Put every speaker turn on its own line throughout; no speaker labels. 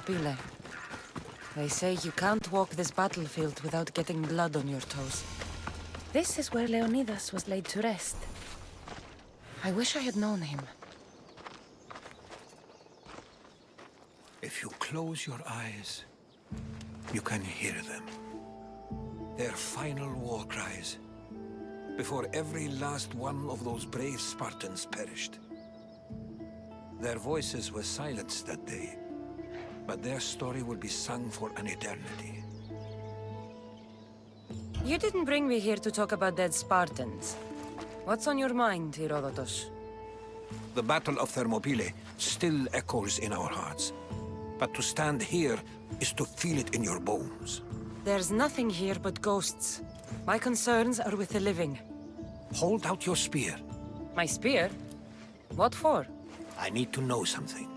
Thermopylae. They say you can't walk this battlefield without getting blood on your toes. This is where Leonidas was laid to rest. I wish I had known him.
If you close your eyes, you can hear them. Their final war cries, before every last one of those brave Spartans perished. Their voices were silenced that day, but their story will be sung for an eternity.
You didn't bring me here to talk about dead Spartans. What's on your mind, Herodotus?
The Battle of Thermopylae still echoes in our hearts. But to stand here is to feel it in your bones.
There's nothing here but ghosts. My concerns are with the living.
Hold out your spear.
My spear? What for?
I need to know something.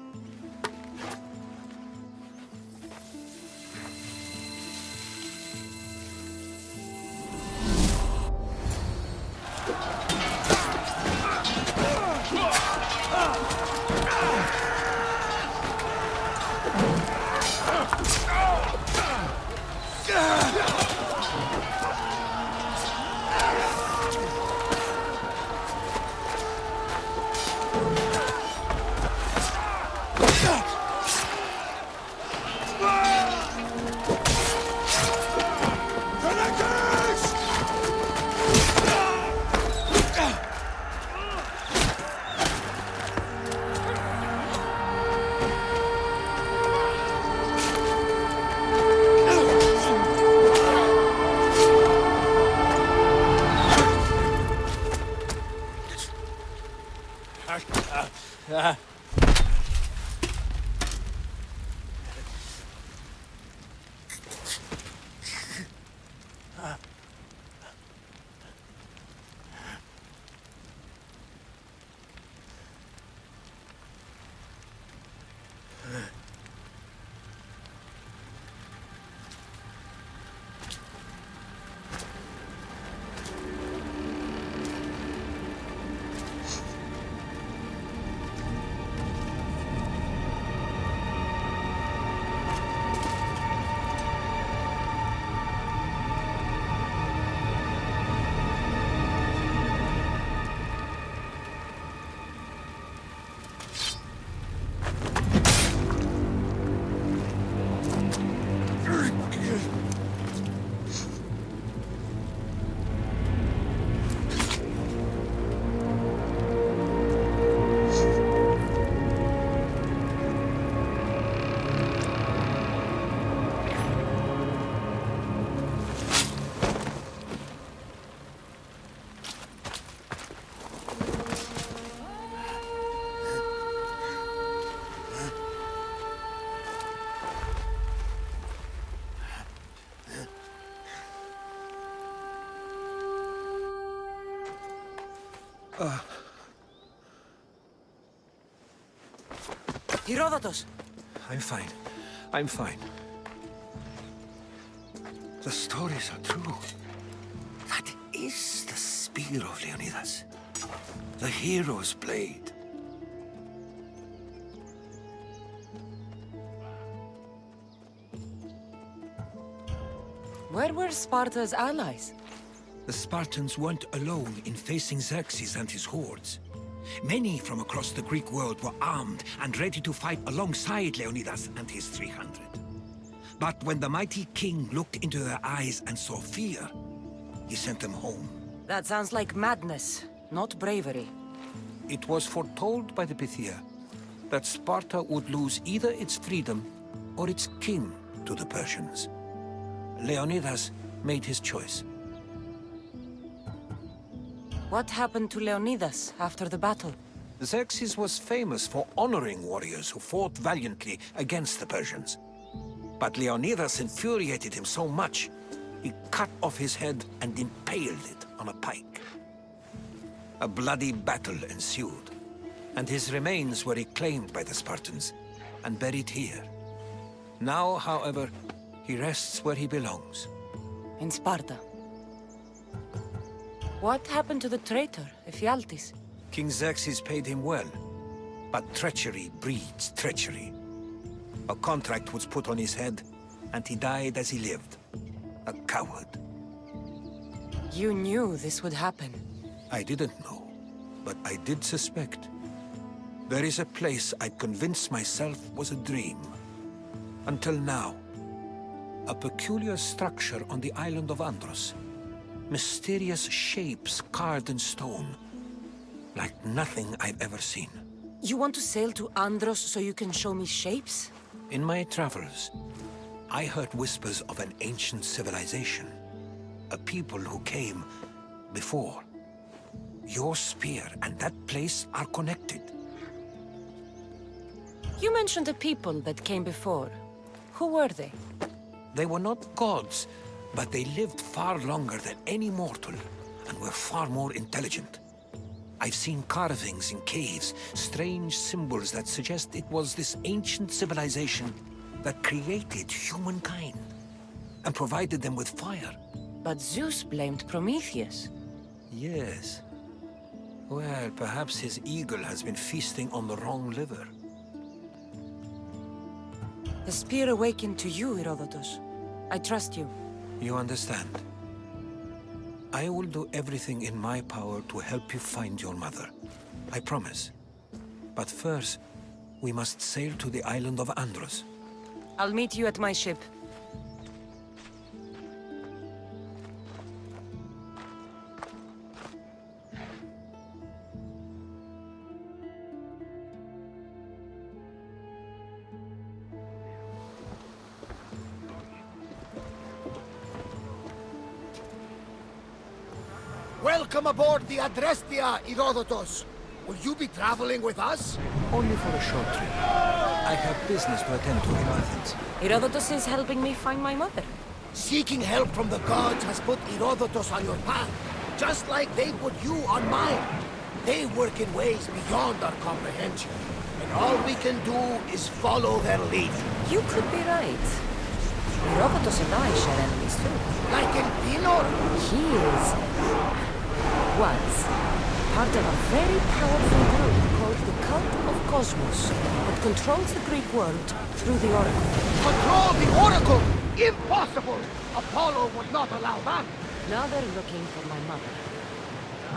Herodotus!
I'm fine. I'm fine. The stories are true. That is the spear of Leonidas. The hero's blade.
Where were Sparta's allies?
The Spartans weren't alone in facing Xerxes and his hordes. Many from across the Greek world were armed and ready to fight alongside Leonidas and his 300. But when the mighty king looked into their eyes and saw fear, he sent them home.
That sounds like madness, not bravery.
It was foretold by the Pythia that Sparta would lose either its freedom or its king to the Persians. Leonidas made his choice.
What happened to Leonidas after the battle?
Xerxes was famous for honoring warriors who fought valiantly against the Persians. But Leonidas infuriated him so much, he cut off his head and impaled it on a pike. A bloody battle ensued, and his remains were reclaimed by the Spartans and buried here. Now, however, he rests where he belongs.
In Sparta. What happened to the traitor, Ephialtes?
King Xerxes paid him well, but treachery breeds treachery. A contract was put on his head, and he died as he lived. A coward.
You knew this would happen.
I didn't know, but I did suspect. There is a place I'd convinced myself was a dream. Until now. A peculiar structure on the island of Andros. Mysterious shapes carved in stone. Like nothing I've ever seen.
You want to sail to Andros so you can show me shapes?
In my travels, I heard whispers of an ancient civilization. A people who came before. Your spear and that place are connected.
You mentioned a people that came before. Who were they?
They were not gods, but they lived far longer than any mortal, and were far more intelligent. I've seen carvings in caves, strange symbols that suggest it was this ancient civilization that created humankind, and provided them with fire.
But Zeus blamed Prometheus.
Yes. Well, perhaps his eagle has been feasting on the wrong liver.
The spear awakened to you, Herodotus. I trust you.
You understand. I will do everything in my power to help you find your mother. I promise. But first, we must sail to the island of Andros.
I'll meet you at my ship.
Welcome aboard the Adrestia, Herodotus. Will you be traveling with us?
Only for a short trip. I have business to attend to in Athens.
Herodotus is helping me find my mother.
Seeking help from the gods has put Herodotus on your path, just like they put you on mine. They work in ways beyond our comprehension, and all we can do is follow their lead.
You could be right. Herodotus and I share enemies too.
Like El Pinor?
He was part of a very powerful group called the Cult of Cosmos that controls the Greek world through the Oracle.
Control the Oracle! Impossible! Apollo would not allow that.
Now they're looking for my mother.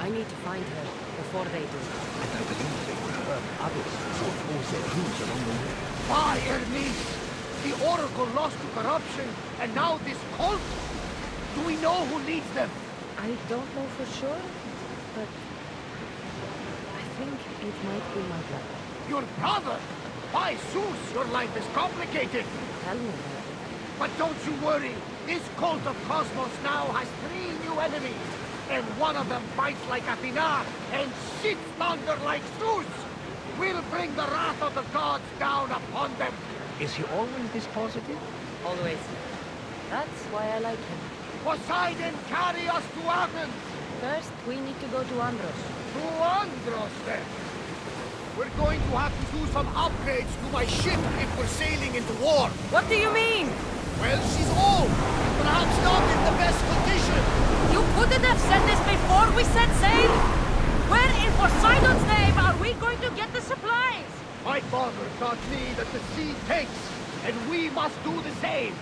I need to find her before they do.
And I believe they will hurt others who oppose their views along the way.
By Hermes! The Oracle lost to corruption, and now this cult? Do we know who leads them?
I don't know for sure, but I think it might be my brother.
Your brother? By Zeus, your life is complicated.
Tell me about it.
But don't you worry. This cult of Cosmos now has 3 new enemies. And one of them fights like Athena and shits thunder like Zeus. We'll bring the wrath of the gods down upon them.
Is he always this positive?
Always. That's why I like him.
Poseidon, carry us to Athens.
First, we need to go to Andros.
To Andros, then. We're going to have to do some upgrades to my ship if we're sailing into war.
What do you mean?
Well, she's old. Perhaps not in the best condition.
You couldn't have said this before we set sail? Where in Poseidon's name are we going to get the supplies?
My father taught me that the sea takes, and we must do the same.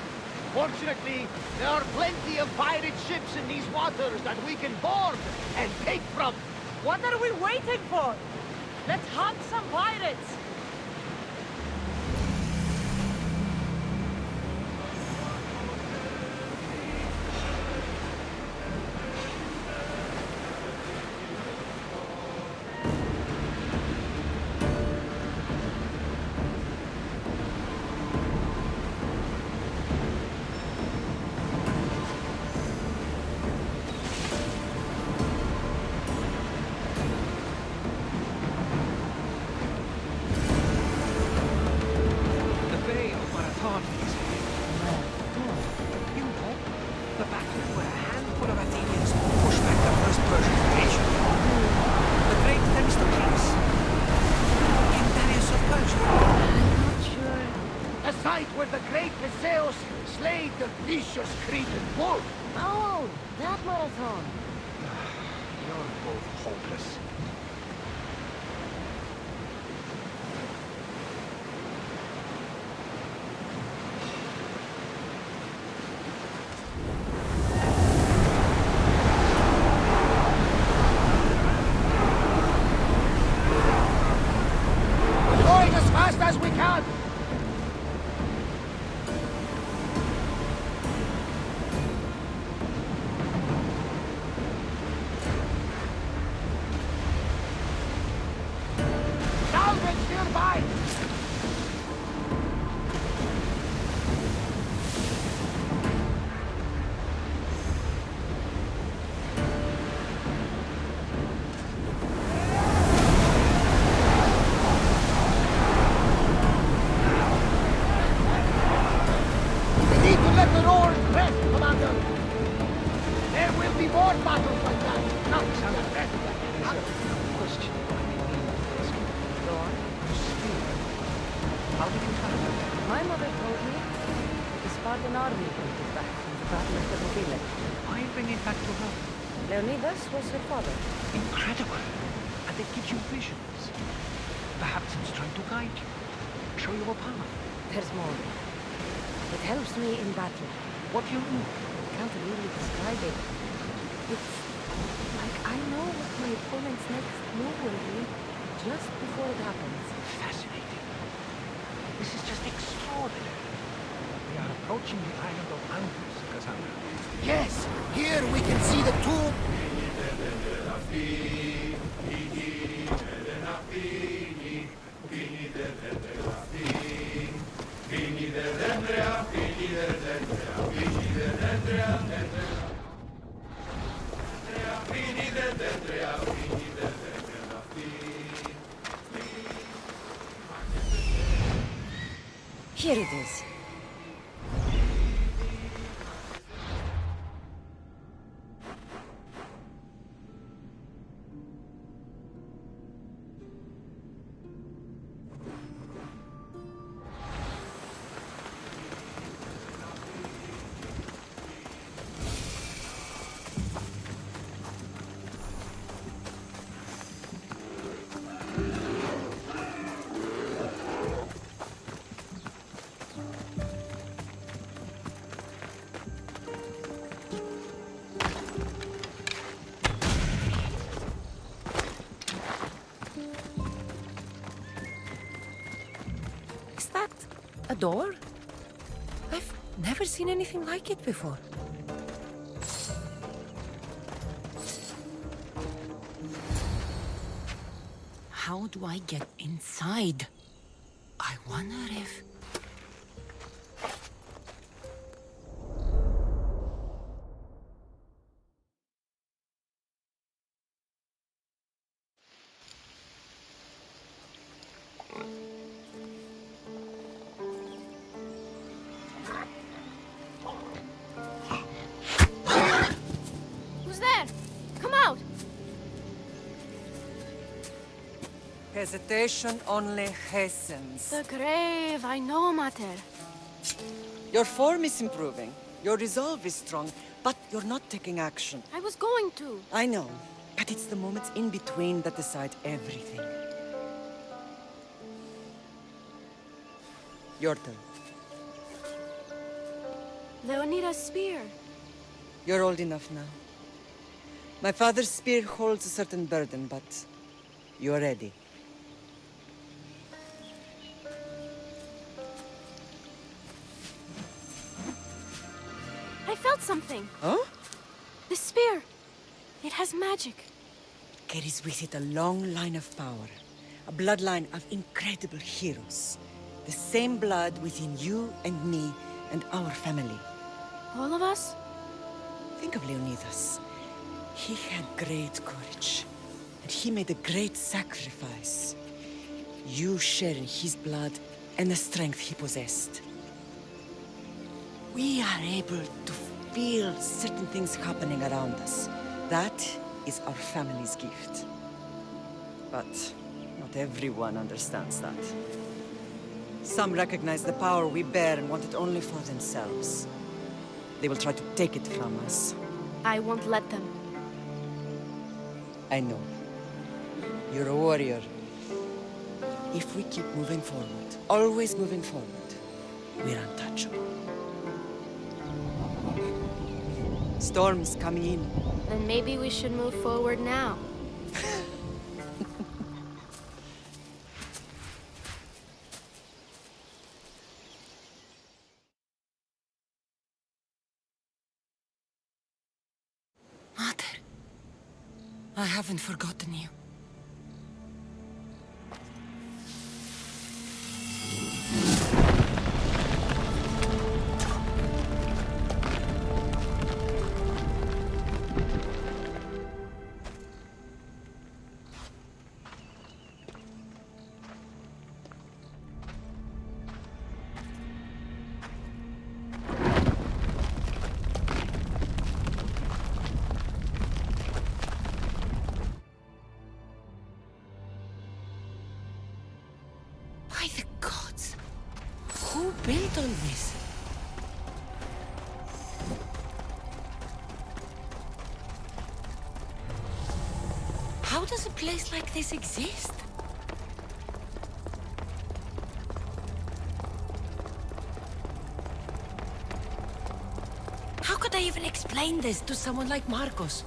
Fortunately, there are plenty of pirate ships in these waters that we can board and take from.
What are we waiting for? Let's hunt some pirates!
Where the great Theseus slayed the vicious Cretan bull.
Oh, that marathon.
You're both hopeless.
My mother told me that the Spartan army brought it back from the Battle of Thermopylae.
Why bring it back to her?
Leonidas was her father.
Incredible. And it gives you visions. Perhaps it's trying to guide you. Show you a path.
There's more. It helps me in battle.
What do you mean?
I can't really describe it. It's like I know what my opponent's next move will be just before it happens.
Fascinating. This is just extraordinary. We are approaching the island of Angus, Kassandra.
Yes, here we can see the tomb.
Here it is. Is that a door? I've never seen anything like it before. How do I get inside? I wonder if...
Who's there? Come out!
Hesitation only hastens.
The grave, I know, Mater.
Your form is improving. Your resolve is strong, but you're not taking action.
I was going to.
I know, but it's the moments in between that decide everything. Your turn.
Leonidas' spear.
You're old enough now. My father's spear holds a certain burden, but you're ready.
I felt something.
Huh?
The spear. It has magic.
Carries with it a long line of power. A bloodline of incredible heroes. The same blood within you and me and our family.
All of us?
Think of Leonidas. He had great courage. And he made a great sacrifice. You share in his blood and the strength he possessed. We are able to feel certain things happening around us. That is our family's gift. But not everyone understands that. Some recognize the power we bear and want it only for themselves. They will try to take it from us.
I won't let them.
I know. You're a warrior. If we keep moving forward, always moving forward, we're untouchable. Storm's coming in.
Then maybe we should move forward now.
Mother, I haven't forgotten you. built all this? How does a place like this exist? How could I even explain this to someone like Marcos?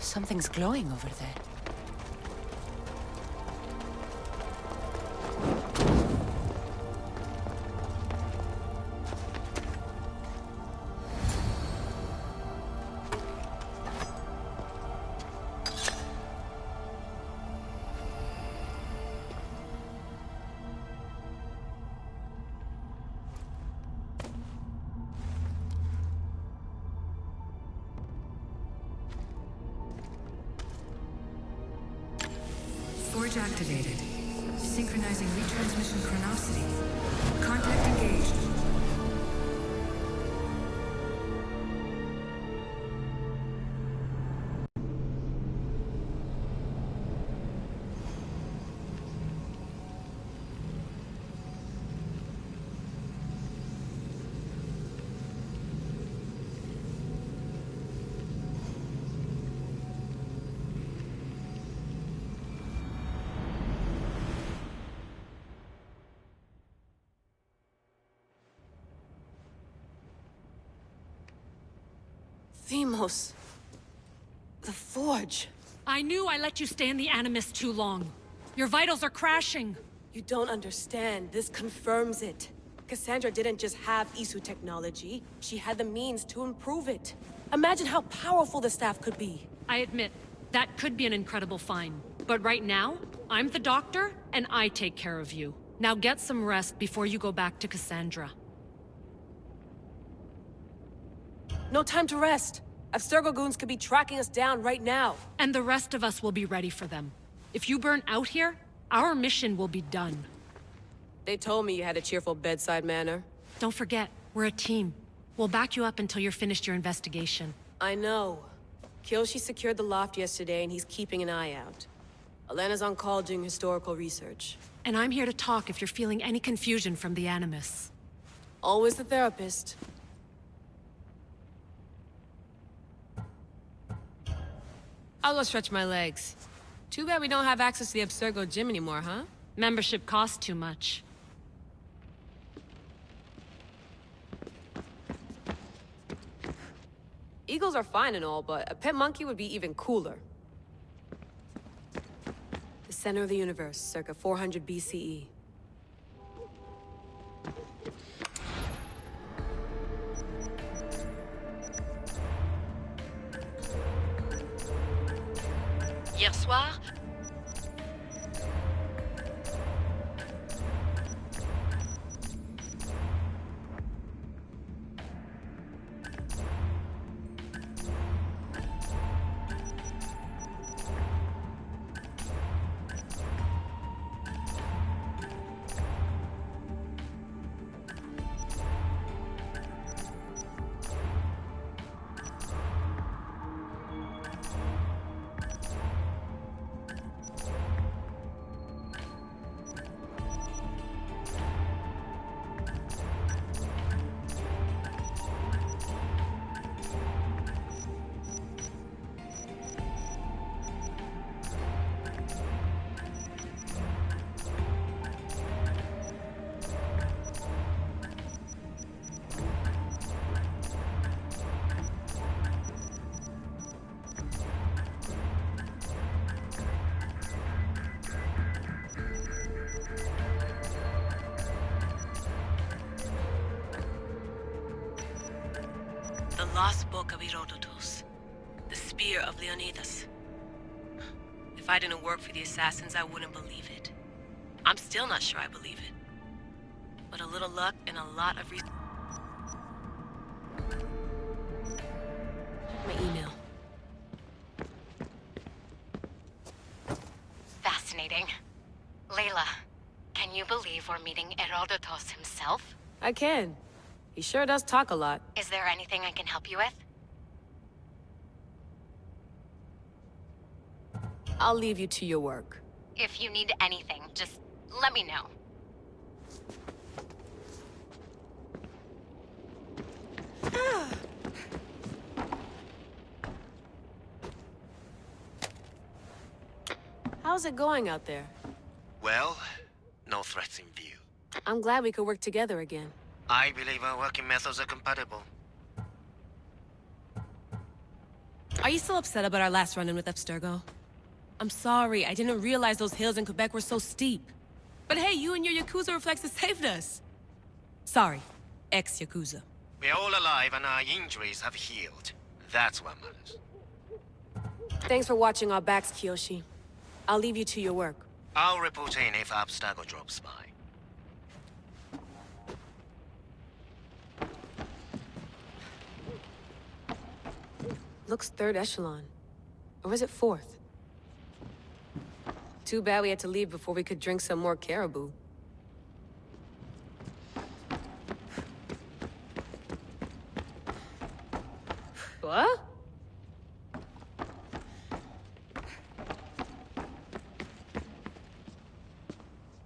Something's glowing over there.
Forge activated. Synchronizing retransmission chronicity. Contact engaged.
Themos. The Forge.
I knew I let you stay in the Animus too long. Your vitals are crashing.
You don't understand. This confirms it. Kassandra didn't just have Isu technology. She had the means to improve it. Imagine how powerful the staff could be.
I admit, that could be an incredible find. But right now, I'm the doctor, and I take care of you. Now get some rest before you go back to Kassandra.
No time to rest. Abstergo goons could be tracking us down right now.
And the rest of us will be ready for them. If you burn out here, our mission will be done.
They told me you had a cheerful bedside manner.
Don't forget, we're a team. We'll back you up until you're finished your investigation.
I know. Kyoshi secured the loft yesterday and he's keeping an eye out. Elena's on call doing historical research.
And I'm here to talk if you're feeling any confusion from the Animus.
Always the therapist. I'll go stretch my legs. Too bad we don't have access to the Abstergo gym anymore, huh?
Membership costs too much.
Eagles are fine and all, but a pet monkey would be even cooler. The center of the universe, circa 400 BCE.
Hier soir,
The lost book of Herodotus. The spear of Leonidas. If I didn't work for the assassins, I wouldn't believe it. I'm still not sure I believe it. But a little luck and a lot of my email.
Fascinating. Layla, can you believe we're meeting Herodotus himself?
I can. He sure does talk a lot.
Is there anything I can help you with?
I'll leave you to your work.
If you need anything, just let me know.
How's it going out there?
Well, no threats in view.
I'm glad we could work together again.
I believe our working methods are compatible.
Are you still upset about our last run-in with Abstergo? I'm sorry, I didn't realize those hills in Quebec were so steep. But hey, you and your Yakuza reflexes saved us. Sorry, ex-Yakuza.
We're all alive and our injuries have healed. That's what matters.
Thanks for watching our backs, Kiyoshi. I'll leave you to your work.
I'll report in if Abstergo drops by.
Looks third echelon. Or was it fourth? Too bad we had to leave before we could drink some more caribou. What?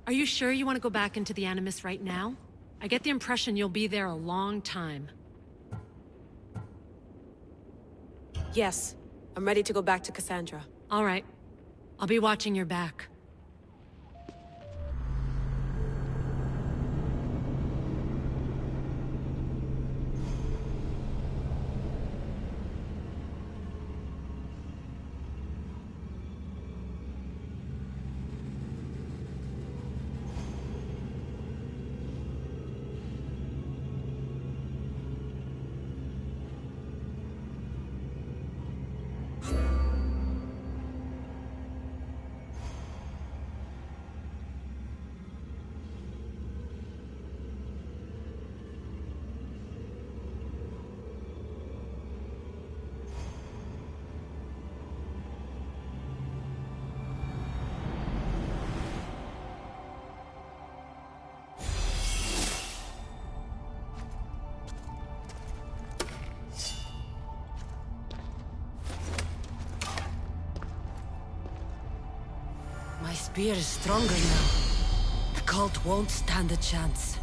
Are you sure you want to go back into the Animus right now? I get the impression you'll be there a long time.
Yes. I'm ready to go back to Kassandra.
All right. I'll be watching your back.
My spear is stronger now. The cult won't stand a chance.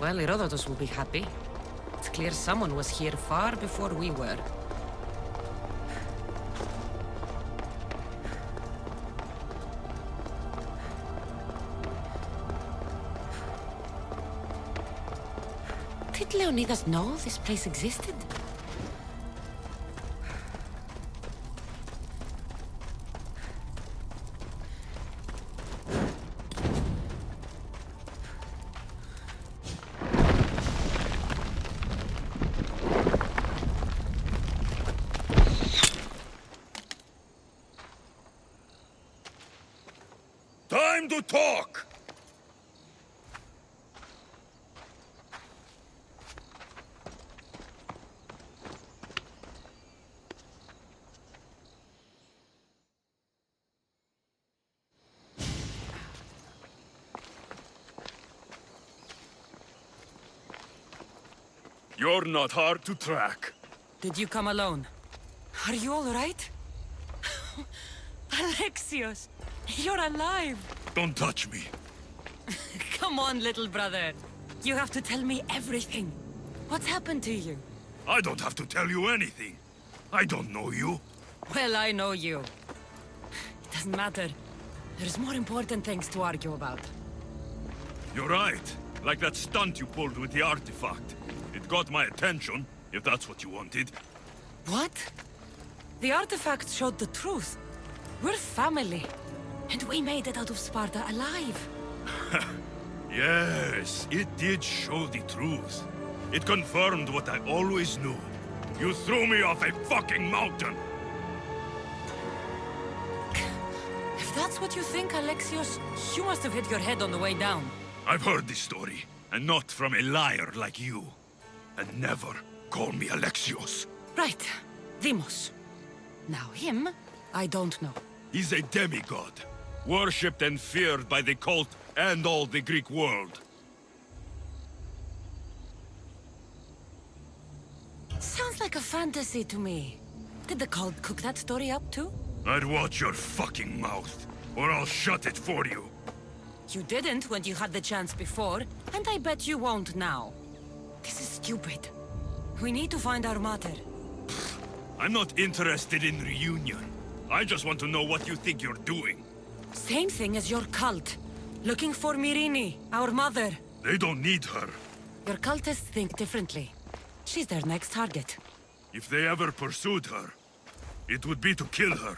Well, Herodotus will be happy. It's clear someone was here far before we were. Did Leonidas know this place existed?
Time to talk! You're not hard to track.
Did you come alone? Are you all right? Alexios! You're alive!
Don't touch me.
Come on, little brother. You have to tell me everything. What's happened to you?
I don't have to tell you anything. I don't know you.
Well, I know you. It doesn't matter. There's more important things to argue about.
You're right. Like that stunt you pulled with the artifact. It got my attention, if that's what you wanted.
What? The artifact showed the truth. We're family. And we made it out of Sparta alive.
Yes, it did show the truth. It confirmed what I always knew. You threw me off a fucking mountain!
If that's what you think, Alexios, you must have hit your head on the way down.
I've heard this story, and not from a liar like you. And never call me Alexios.
Right. Deimos. Now him, I don't know.
He's a demigod, worshipped and feared by the cult and all the Greek world.
Sounds like a fantasy to me. Did the cult cook that story up too?
I'd watch your fucking mouth, or I'll shut it for you.
You didn't when you had the chance before, and I bet you won't now. This is stupid. We need to find our mater.
I'm not interested in reunion. I just want to know what you think you're doing.
Same thing as your cult. Looking for Myrine, our mother.
They don't need her.
Your cultists think differently. She's their next target.
If they ever pursued her, it would be to kill her.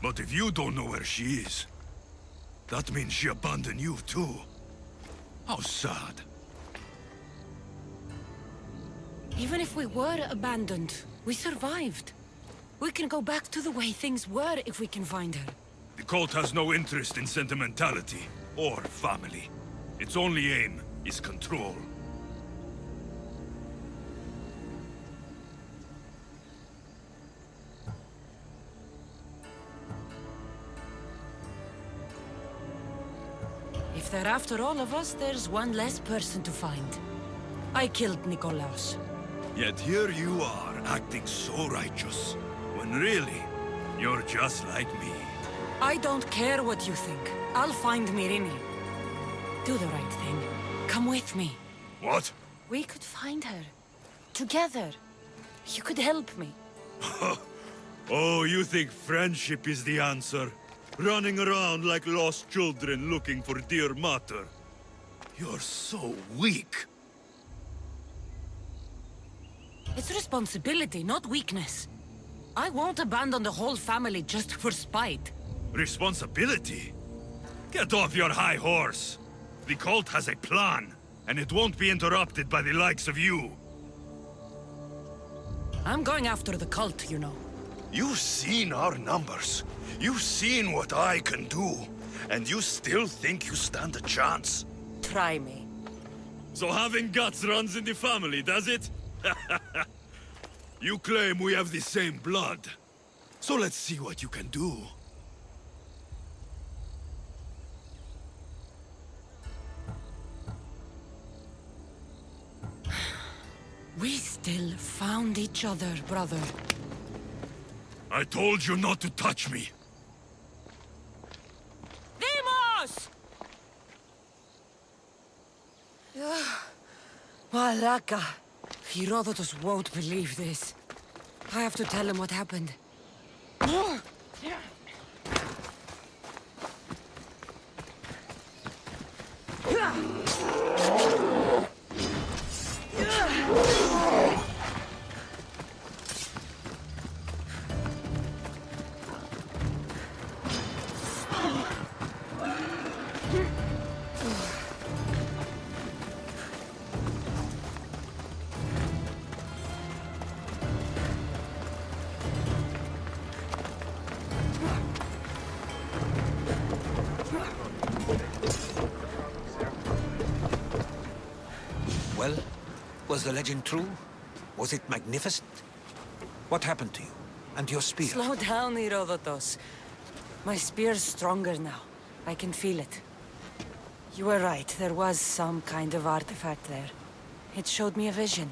But if you don't know where she is, that means she abandoned you too. How sad.
Even if we were abandoned, we survived. We can go back to the way things were if we can find her.
The cult has no interest in sentimentality or family. Its only aim is control.
If they're after all of us, there's one less person to find. I killed Nikolaos.
Yet here you are, acting so righteous, when really, you're just like me.
I don't care what you think. I'll find Myrine. Do the right thing. Come with me.
What?
We could find her. Together. You could help me.
Oh, you think friendship is the answer? Running around like lost children looking for dear mater. You're so weak.
It's responsibility, not weakness. I won't abandon the whole family just for spite.
Responsibility? Get off your high horse. The cult has a plan, and it won't be interrupted by the likes of you.
I'm going after the cult, you know.
You've seen our numbers. You've seen what I can do. And you still think you stand a chance?
Try me.
So having guts runs in the family, does it? You claim we have the same blood. So let's see what you can do.
We still found each other, brother.
I told you not to touch me.
Deimos! Malaka. Herodotus won't believe this. I have to tell him what happened.
Well, was the legend true? Was it magnificent? What happened to you? And your spear?
Slow down, Herodotus. My spear's stronger now. I can feel it. You were right, there was some kind of artifact there. It showed me a vision.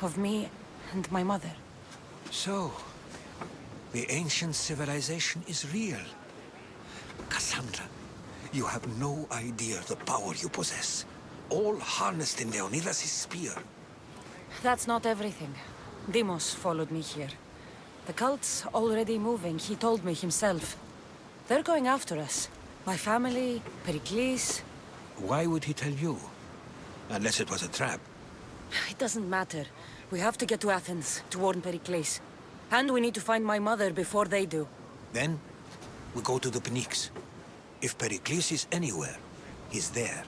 Of me and my mother.
So, the ancient civilization is real. Kassandra, you have no idea the power you possess. All harnessed in Leonidas' spear.
That's not everything. Deimos followed me here. The cult's already moving, he told me himself. They're going after us. My family, Pericles.
Why would he tell you? Unless it was a trap.
It doesn't matter. We have to get to Athens to warn Pericles. And we need to find my mother before they do.
Then, we go to the Pnyx. If Pericles is anywhere, he's there.